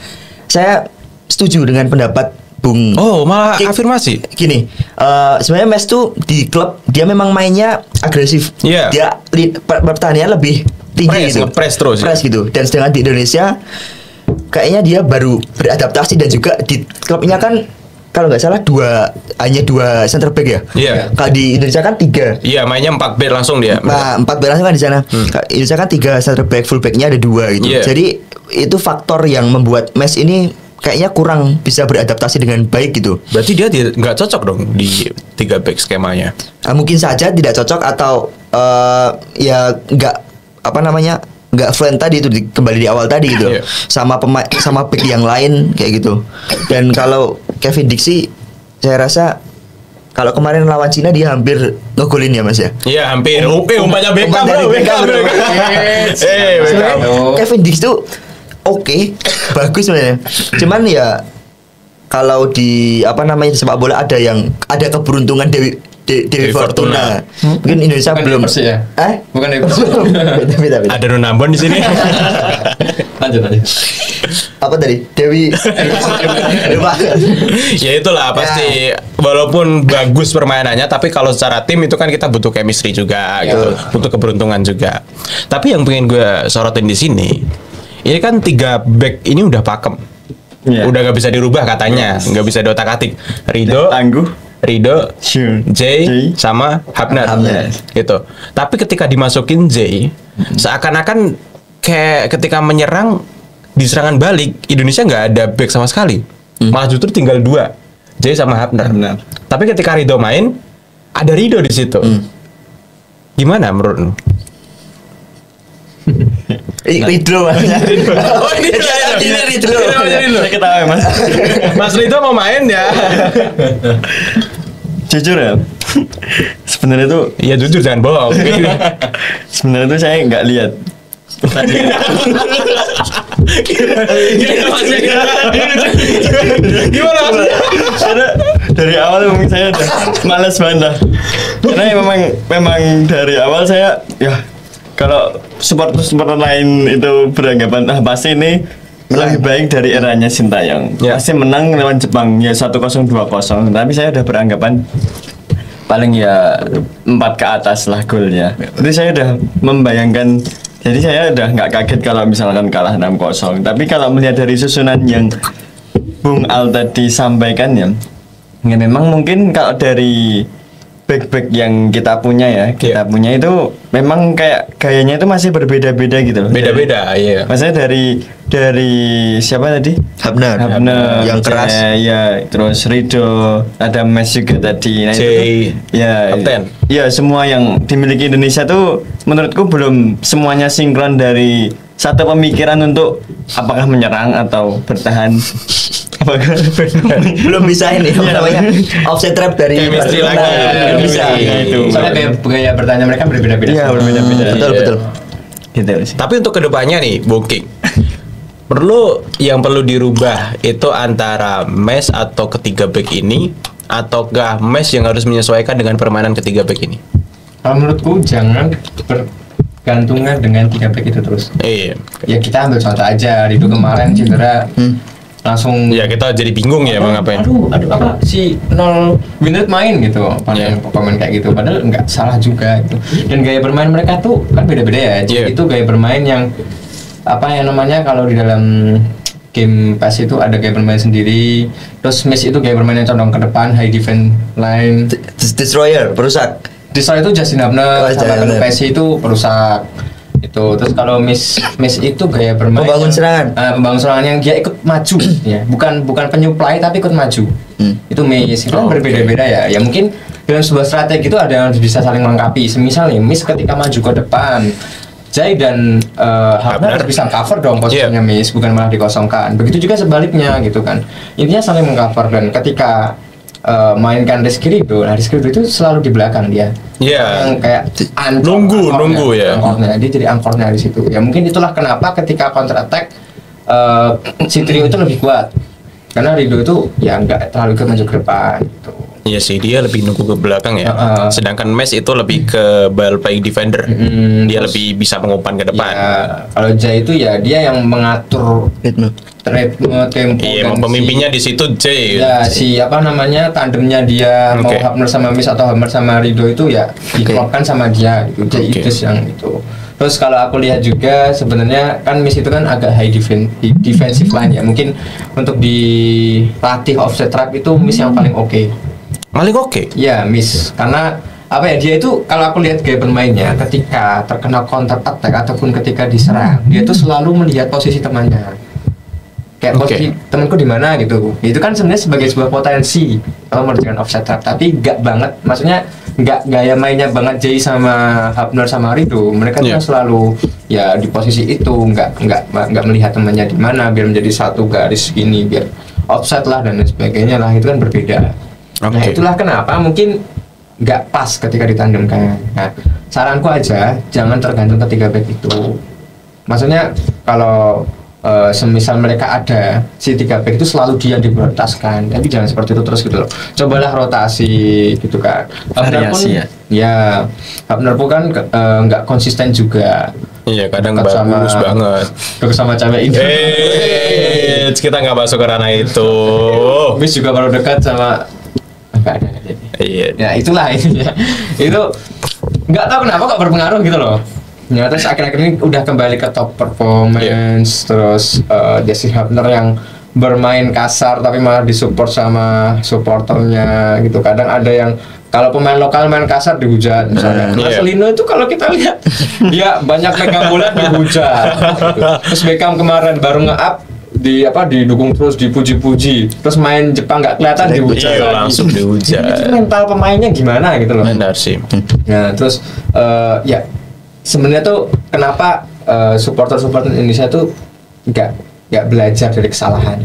saya setuju dengan pendapat Bung. Oh, malah afirmasi. Gini, sebenarnya Mes tuh di klub dia memang mainnya agresif. Iya. Dia pertandingan lebih tinggi gitu. Press terus. Press gitu. Dan sedangkan di Indonesia kayaknya dia baru beradaptasi dan juga di klubnya kan kalau nggak salah hanya dua center back ya. Iya. Kalau di Indonesia kan 3. Iya, mainnya 4 back langsung dia. Nah, 4 back langsung kan di sana. Indonesia kan 3 center back, full backnya ada 2 gitu. Yeah. Jadi itu faktor yang membuat Mes ini kayaknya kurang bisa beradaptasi dengan baik gitu. Berarti dia nggak cocok dong di 3 back skemanya. Mungkin saja tidak cocok atau ya nggak nggak fluent tadi itu kembali di awal tadi gitu. Sama sama pick yang lain kayak gitu. Dan kalau Kevin Dix saya rasa kalau kemarin lawan Cina dia hampir ngegolin ya Mas ya. Iya hampir. Umpannya Beckham bro. Kevin Dix tuh oke, bagus sebenarnya. Cuman ya kalau di sepak bola ada keberuntungan Dewi Fortuna. Mungkin Indonesia belum. Ya? Bukan Dewi Fortuna. Beda. Ada Ronambon di sini. Lanjut. Apa tadi? Dewi. Ya itulah pasti walaupun bagus permainannya tapi kalau secara tim itu kan kita butuh chemistry juga gitu. Butuh keberuntungan juga. Tapi yang pengen gue sorotin di sini ini kan 3 back ini udah pakem. Udah nggak bisa dirubah katanya, nggak bisa diotak-atik. Rido, Jay, sama Hapner. Gitu. Tapi ketika dimasukin Jay, seakan-akan kayak ketika menyerang di serangan balik Indonesia nggak ada back sama sekali. Malah justru tinggal 2, Jay sama Hapner. Tapi ketika Rido main, ada Rido di situ. Gimana menurut lu? Ridho Mas. Oh ini Ridho. Saya ketawa Mas. Mas Ridho mau main ya? Jujur ya. Sebenarnya tuh. Iya jujur jangan bohong. Sebenarnya tuh saya nggak lihat. Gimana maksudnya? Dari awal memang saya udah malas banget. Karena memang dari awal saya kalau supporter lain itu beranggapan pasti ini lebih baik dari eranya Sintayong. Pasti menang lawan Jepang ya 1-0 2-0. Tapi saya udah beranggapan paling 4 ke atas lah golnya. Jadi saya udah membayangkan. Jadi saya udah nggak kaget kalau misalkan kalah 6-0. Tapi kalau melihat dari susunan yang Bung Al tadi sampaikan ya memang mungkin kalau dari back yang kita punya punya itu memang kayak gayanya itu masih berbeda-beda gitu loh. Beda-beda, iya. Maksudnya dari siapa tadi? Hapner yang keras. Terus Rido, ada Mes juga tadi. Nah, Jay, kapten. Ya, semua yang dimiliki Indonesia tuh menurutku belum semuanya sinkron dari satu pemikiran untuk apakah menyerang atau bertahan. Belum bisa ini namanya offset trap dari chemistry lagi. Belum bisa. Soalnya gaya bertanya mereka berbeda-beda. Iya, berbeda-beda. Betul. Gitu. Tapi untuk kedepannya nih, Bung King, yang perlu dirubah itu antara Mes atau ketiga back ini, ataukah Mes yang harus menyesuaikan dengan permainan ketiga back ini? Kalau menurutku jangan bergantungan dengan 3 back itu terus. Iya. Ya kita ambil contoh aja, Rido kemarin cedera. Langsung kita jadi bingung ya mau ngapain. Aduh apa si 0 Winner main gitu, pemain kayak gitu. Padahal nggak salah juga gitu. Dan gaya bermain mereka tuh kan beda-beda ya. Jadi itu gaya bermain yang kalau di dalam game PES itu ada gaya bermain sendiri. Terus Miss itu gaya bermain yang condong ke depan, high defense line. Destroyer, perusak. Destroyer itu Justin Hapner, sama PES itu perusak. Itu terus kalau Miss itu gaya bermain pembangun serangan yang dia ikut maju ya, bukan penyuplai tapi ikut maju. Itu Miss itu kan berbeda-beda ya mungkin dalam sebuah strategi itu ada yang bisa saling melengkapi. Semisal nih Miss ketika maju ke depan, Jay dan Hapner bisa cover dong posisinya Miss, bukan malah dikosongkan. Begitu juga sebaliknya gitu kan, intinya saling mengcover. Dan ketika mainkan Rizky Ridho itu selalu di belakang dia. Yang kayak nunggu ya. Angkornya, dia jadi angkornya di situ. Ya mungkin itulah kenapa ketika counter attack si trio itu lebih kuat. Karena Ridho itu ya nggak terlalu ke maju ke depan gitu. Iya sih, dia lebih nunggu ke belakang ya. Sedangkan Mes itu lebih ke ball playing defender. Dia lebih bisa mengumpan ke depan. Kalau Jay itu ya dia yang mengatur ritme tempo. Iya, pemimpinnya di situ Jay. Ya, tandemnya dia mau Hapner sama Mes atau Hapner sama Ridho itu ya diklopkan sama dia gitu. Jay itu yang itu. Terus kalau aku lihat juga sebenarnya kan Mes itu kan agak high defensive line ya. Mungkin untuk dilatih offset trap itu Mes yang paling oke. Ya Miss, karena dia itu kalau aku lihat gaya bermainnya ketika terkena counter attack ataupun ketika diserang, dia tuh selalu melihat posisi temannya. Kayak posisi temanku di mana gitu. Itu kan sebenarnya sebagai sebuah potensi kalau mengerjakan offset trap, tapi enggak banget. Maksudnya nggak gaya mainnya banget Jay sama Hapner sama Rido. Mereka tuh selalu ya di posisi itu, nggak melihat temannya di mana biar menjadi satu garis gini, biar offset lah dan sebagainya lah, itu kan berbeda. Nah itulah kenapa mungkin nggak pas ketika ditandemkan. Nah, saranku aja jangan tergantung ketiga back itu. Maksudnya kalau semisal mereka ada si 3 back itu selalu dia diprioritaskan, tapi jangan seperti itu terus gitu loh. Cobalah rotasi gitu kan. Variasi ya. Hapner pun kan nggak konsisten juga. Iya, kadang bagus banget. Dekat sama cewek ini. Kita nggak masuk ke ranah itu. Bis juga baru dekat sama nggak ada. Iya. Ya itulah ini ya. Itu nggak tahu kenapa kok berpengaruh gitu loh. Ya, terus akhir-akhir ini udah kembali ke top performance, terus Jesse Hapner yang bermain kasar tapi malah disupport sama supporternya gitu. Kadang ada yang kalau pemain lokal main kasar dihujat misalnya. Marcelino itu kalau kita lihat ya banyak megang bola dihujat. Gitu. Terus Beckham kemarin baru nge-up didukung terus, dipuji-puji, terus main Jepang nggak kelihatan dihujat langsung dihujat. Itu mental pemainnya gimana gitu loh. Benar sih. Nah terus ya sebenarnya tuh kenapa supporter Indonesia tuh nggak belajar dari kesalahan.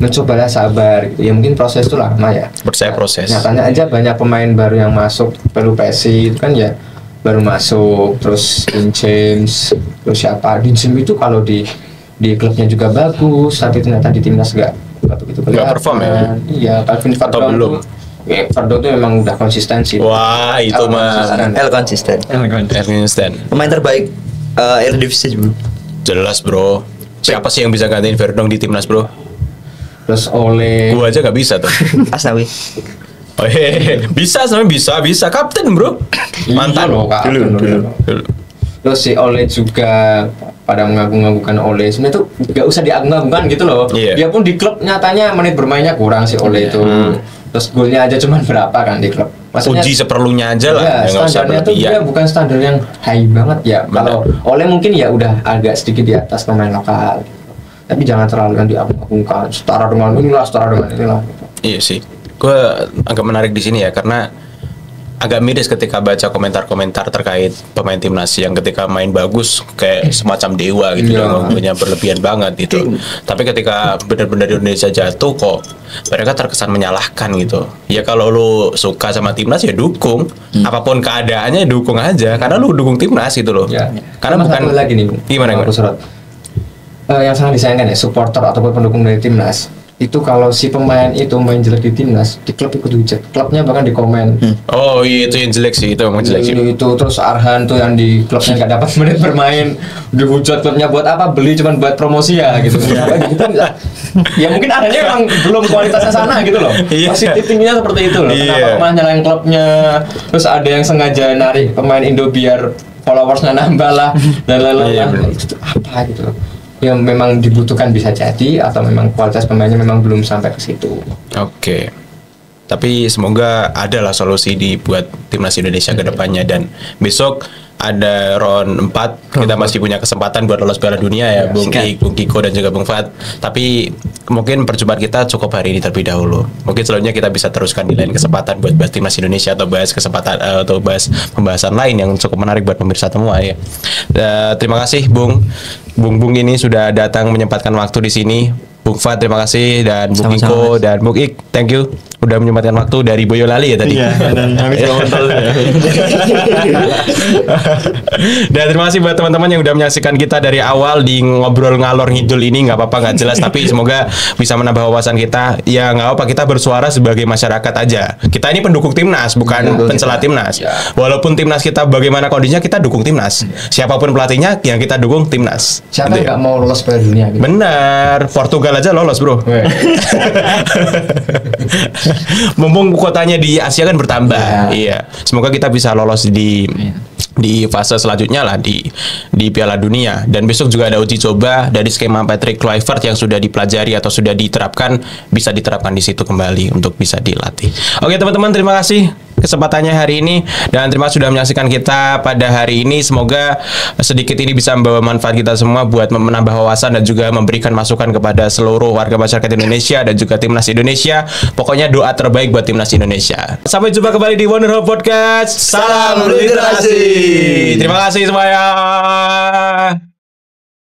Nah cobalah sabar gitu. Ya mungkin proses itu lama ya. Percaya proses. Nyatanya aja banyak pemain baru yang masuk, Pelupesi itu kan ya baru masuk, terus Dean James, terus siapa? Dean James itu kalau di klubnya juga bagus, tapi ternyata di timnas nggak begitu kelihatan. Nggak perform ya? Iya, Calvin atau belum? Verdon tuh memang udah konsistensi. Wah, itu mah konsisten. Pemain terbaik Eredivisie juga. Jelas, Bro. Siapa sih yang bisa gantiin Verdon di timnas, Bro? Terus Ole. Gua aja gak bisa tuh. Asnawi. Oh bisa, sebenarnya bisa kapten, Bro. Mantan loh, dulu. Terus si Ole juga pada mengagung-agungkan Ole. Sebenarnya tuh gak usah diagung-agungkan gitu loh. Dia pun di klub nyatanya menit bermainnya kurang si Ole itu. Terus golnya aja cuman berapa kan di klub. Maksudnya uji seperlunya aja lah. Ya, standarnya tuh dia bukan standar yang high banget ya. Kalau Ole mungkin ya udah agak sedikit di atas pemain lokal. Tapi jangan terlalu yang diagung-agungkan. Setara dengan inilah. Iya sih. Gue agak menarik di sini ya karena agak miris ketika baca komentar-komentar terkait pemain timnas yang ketika main bagus kayak semacam dewa gitu, ngomongnya berlebihan banget gitu. Tapi ketika benar-benar Indonesia jatuh kok mereka terkesan menyalahkan gitu. Ya kalau lu suka sama timnas ya dukung, apapun keadaannya dukung aja karena lu dukung timnas gitu loh. Karena bukan lagi nih. Gimana? Yang sangat disayangkan ya supporter ataupun pendukung dari timnas itu kalau si pemain itu main jelek di timnas di klub ikut hujat, klubnya bahkan di komen. Oh iya itu yang jelek sih, itu emang jelek sih. Itu terus Arhan tuh yang di klubnya nggak dapat menit bermain dihujat, klubnya buat apa, beli cuman buat promosi ya gitu. Ya mungkin Arhannya emang belum kualitasnya sana gitu loh. Positif tingginya seperti itu loh. Kenapa malah nyalain klubnya? Terus ada yang sengaja narik pemain Indo biar followersnya nambah lah dan lain-lain. Itu apa gitu loh. Yang memang dibutuhkan bisa jadi atau memang kualitas pemainnya memang belum sampai ke situ. Oke. Tapi semoga ada lah solusi dibuat timnas Indonesia ke depannya dan besok ada round 4 kita masih punya kesempatan buat lolos Piala Dunia ya, Bung Kiko dan juga Bung Fat. Tapi mungkin perjumpaan kita cukup hari ini terlebih dahulu. Mungkin selanjutnya kita bisa teruskan di lain kesempatan buat bahas timnas Indonesia atau bahas kesempatan atau bahas pembahasan lain yang cukup menarik buat pemirsa semua ya. Terima kasih Bung ini sudah datang menyempatkan waktu di sini. Bung Fat terima kasih dan Bung Kiko dan Bung Ik, thank you udah menyempatkan waktu dari Boyolali ya tadi. Iya, dan habis Dan terima kasih buat teman-teman yang udah menyaksikan kita dari awal di ngobrol ngalor ngidul ini, nggak apa-apa nggak jelas tapi semoga bisa menambah wawasan kita. Ya nggak apa, kita bersuara sebagai masyarakat aja. Kita ini pendukung timnas bukan pencela timnas. Walaupun timnas kita bagaimana kondisinya kita dukung timnas. Siapapun pelatihnya yang kita dukung timnas. Siapa yang nggak mau lolos Piala Dunia? Gitu? Benar, Portugal aja lolos bro. Mumpung kotanya di Asia kan bertambah. Iya. Semoga kita bisa lolos di fase selanjutnya lah di Piala Dunia. Dan besok juga ada uji coba dari skema Patrick Kluivert yang sudah dipelajari atau sudah diterapkan, bisa diterapkan di situ kembali untuk bisa dilatih. Oke teman-teman, terima kasih. kesempatannya hari ini dan terima kasih sudah menyaksikan kita pada hari ini. Semoga sedikit ini bisa membawa manfaat kita semua buat menambah wawasan dan juga memberikan masukan kepada seluruh warga masyarakat Indonesia dan juga Timnas Indonesia. Pokoknya doa terbaik buat Timnas Indonesia. Sampai jumpa kembali di Wonder Home Podcast. Salam literasi. Terima kasih semuanya.